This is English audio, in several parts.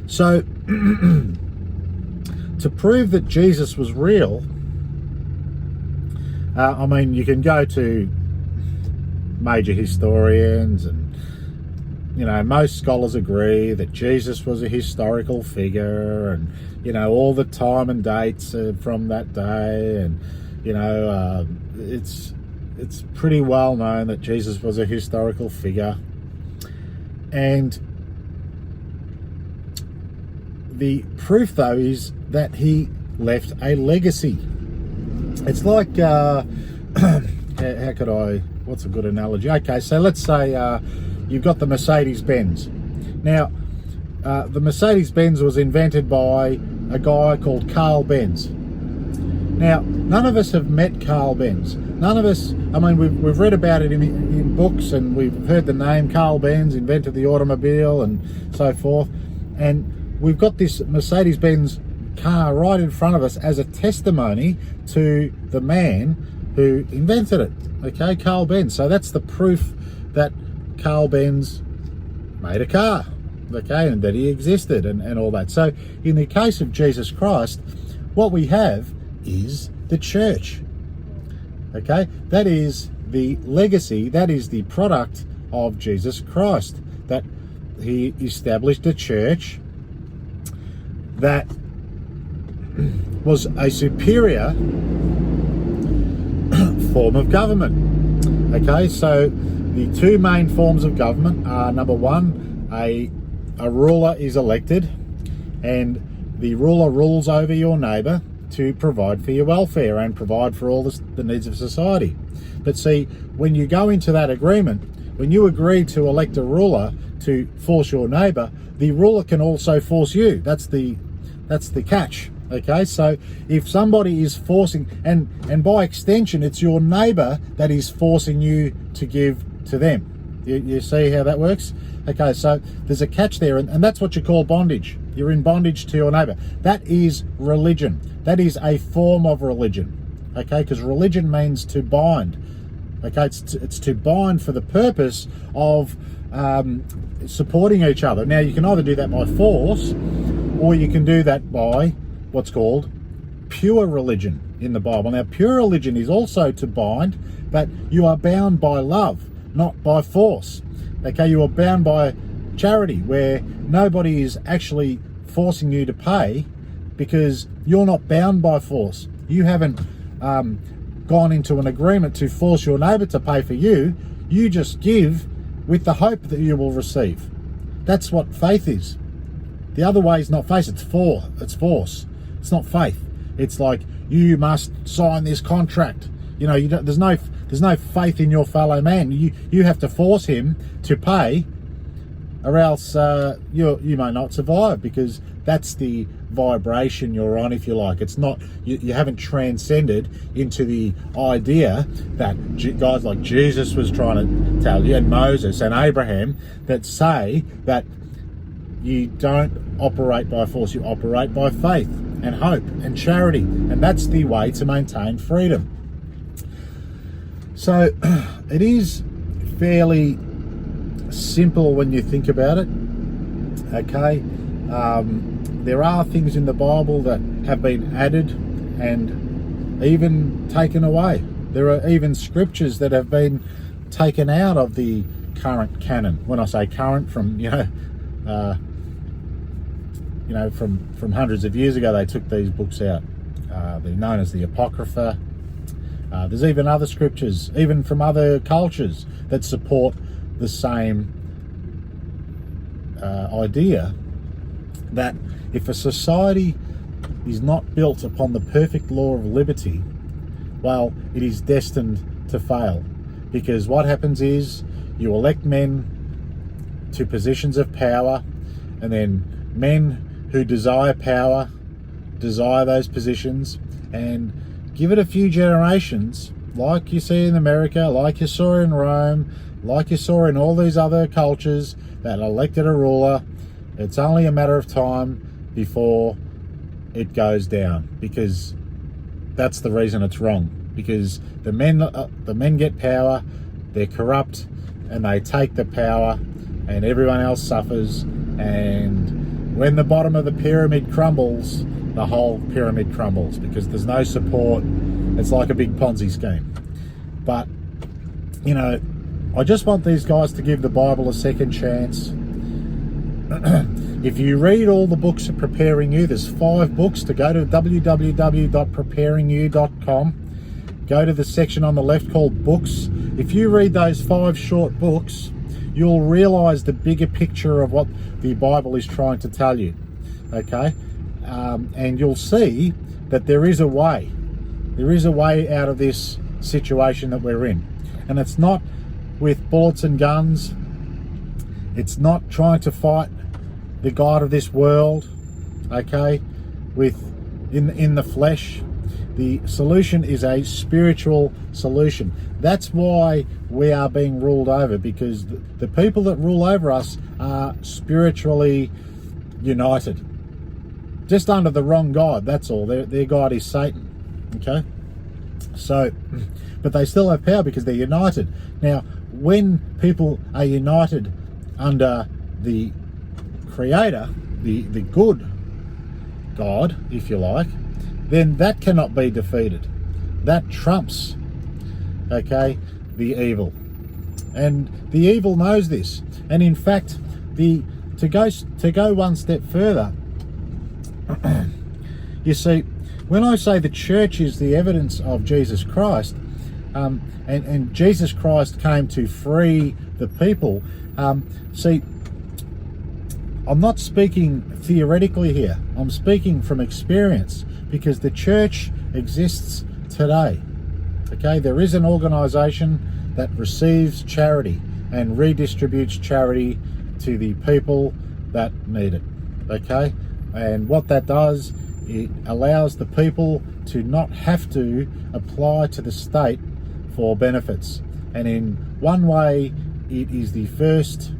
So, to prove that Jesus was real, I mean, you can go to major historians and, most scholars agree that Jesus was a historical figure, and, all the time and dates from that day, and, it's pretty well known that Jesus was a historical figure. And the proof, though, is that he left a legacy. It's like, what's a good analogy? Okay, so let's say you've got the Mercedes-Benz. Now, the Mercedes-Benz was invented by a guy called Carl Benz. Now, none of us have met Carl Benz. None of us, I mean, we've read about it in books, and we've heard the name Carl Benz invented the automobile and so forth. And we've got this Mercedes-Benz car right in front of us as a testimony to the man who invented it, okay, Carl Benz. So that's the proof that Carl Benz made a car, okay, and that he existed and all that. So in the case of Jesus Christ, what we have is the church, okay? That is the legacy, that is the product of Jesus Christ, that he established a church that was a superior form of government. Okay, so the two main forms of government are, number one, a ruler is elected, and the ruler rules over your neighbour to provide for your welfare and provide for all the needs of society. But see, when you go into that agreement, when you agree to elect a ruler to force your neighbour, the ruler can also force you. That's the catch. Okay, so if somebody is forcing, and by extension, it's your neighbour that is forcing you to give to them. You see how that works? Okay, so there's a catch there, and that's what you call bondage. You're in bondage to your neighbour. That is religion. That is a form of religion. Okay, because religion means to bind. Okay, it's to bind for the purpose of supporting each other. Now, you can either do that by force, or you can do that by what's called pure religion in the Bible. Now, pure religion is also to bind, but you are bound by love, not by force. Okay, you are bound by charity, where nobody is actually forcing you to pay, because you're not bound by force. You haven't gone into an agreement to force your neighbour to pay for you. You just give with the hope that you will receive. That's what faith is. The other way is not faith, it's force. It's not faith. It's like, you must sign this contract. There's no faith in your fellow man. You have to force him to pay, or else you may not survive, because that's the vibration you're on, if you like. It's not, you haven't transcended into the idea that guys like Jesus was trying to tell you, and Moses and Abraham, that say that you don't operate by force, you operate by faith and hope and charity, and that's the way to maintain freedom. So it is fairly simple when you think about it. Okay, there are things in the Bible that have been added and even taken away. There are even scriptures that have been taken out of the current canon. When I say current, from from hundreds of years ago, they took these books out. They're known as the Apocrypha. There's even other scriptures, even from other cultures, that support the same idea, that if a society is not built upon the perfect law of liberty, well, it is destined to fail. Because what happens is, you elect men to positions of power, and then men who desire power desire those positions, and give it a few generations, like you see in America, like you saw in Rome, like you saw in all these other cultures that elected a ruler, it's only a matter of time before it goes down, because that's the reason it's wrong. Because the men get power, they're corrupt, and they take the power, and everyone else suffers, and when the bottom of the pyramid crumbles, the whole pyramid crumbles because there's no support. It's like a big Ponzi scheme. But, you know, I just want these guys to give the Bible a second chance. If you read all the books of Preparing You, there's 5 books. To go to www.preparingyou.com. Go to the section on the left called Books. If you read those 5 short books, you'll realize the bigger picture of what the Bible is trying to tell you. Okay? And you'll see that there is a way. There is a way out of this situation that we're in. And it's not with bullets and guns. It's not trying to fight the God of this world, okay, in the flesh. The solution is a spiritual solution. That's why we are being ruled over, because the people that rule over us are spiritually united. Just under the wrong God, that's all. Their God is Satan, okay? So, but they still have power because they're united. Now, when people are united under the Creator, the good God, if you like, then that cannot be defeated. That trumps, okay, the evil. And the evil knows this. And in fact, to go one step further, you see, when I say the church is the evidence of Jesus Christ, and Jesus Christ came to free the people, see, I'm not speaking theoretically here. I'm speaking from experience, because the church exists today. Okay, there is an organisation that receives charity and redistributes charity to the people that need it. Okay, and what that does, it allows the people to not have to apply to the state for benefits. And in one way, it is the first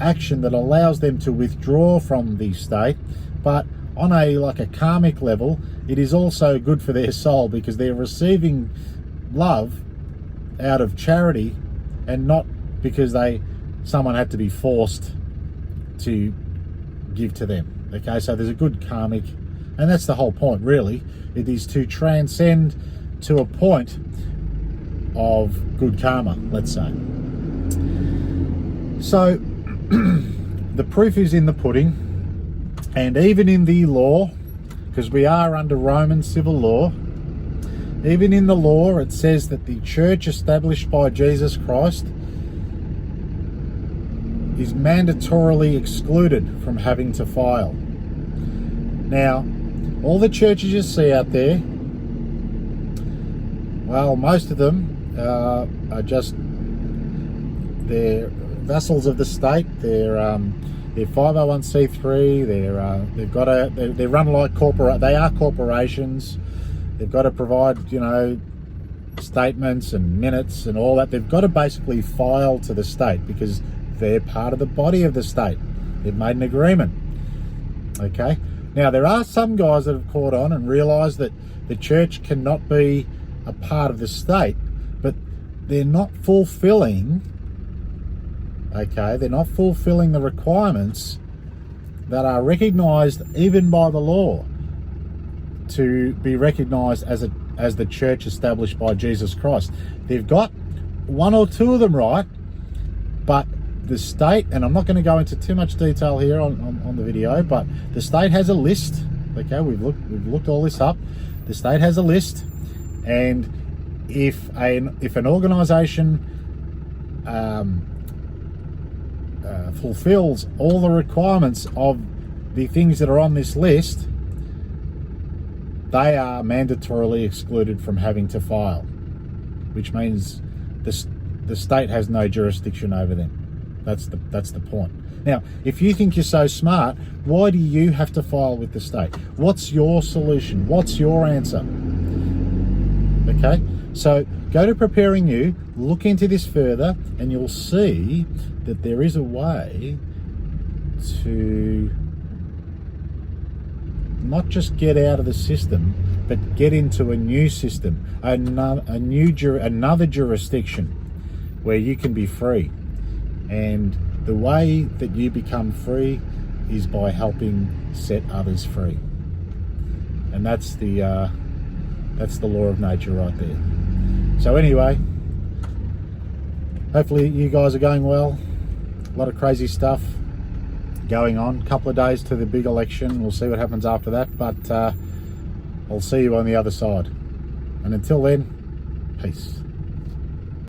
action that allows them to withdraw from the state. But on a karmic level, it is also good for their soul, because they're receiving love out of charity and not because someone had to be forced to give to them. Okay, so there's a good karmic, and that's the whole point, really. It is to transcend to a point of good karma, let's say. So the proof is in the pudding, and even in the law, because we are under Roman civil law, even in the law it says that the church established by Jesus Christ is mandatorily excluded from having to file. Now, all the churches you see out there, well, most of them are just, they're vessels of the state. They're 501c3. They're run like they are corporations. They've got to provide, you know, statements and minutes and all that. They've got to basically file to the state because they're part of the body of the state. They've made an agreement. Okay. Now, there are some guys that have caught on and realised that the church cannot be a part of the state, but they're not fulfilling, they're not fulfilling the requirements that are recognised even by the law to be recognised as the church established by Jesus Christ. They've got one or two of them right, but the state, and I'm not going to go into too much detail here on the video, but the state has a list. Okay, we've looked all this up. The state has a list, and if an organisation fulfills all the requirements of the things that are on this list, they are mandatorily excluded from having to file, which means the state has no jurisdiction over them. That's the point. Now, if you think you're so smart, why do you have to file with the state? What's your solution? What's your answer? Okay, so go to Preparing You, look into this further, and you'll see that there is a way to not just get out of the system, but get into a new system, another jurisdiction where you can be free. And the way that you become free is by helping set others free. And that's the law of nature right there. So anyway, hopefully you guys are going well. A lot of crazy stuff going on. A couple of days to the big election. We'll see what happens after that, but I'll see you on the other side. And until then, peace.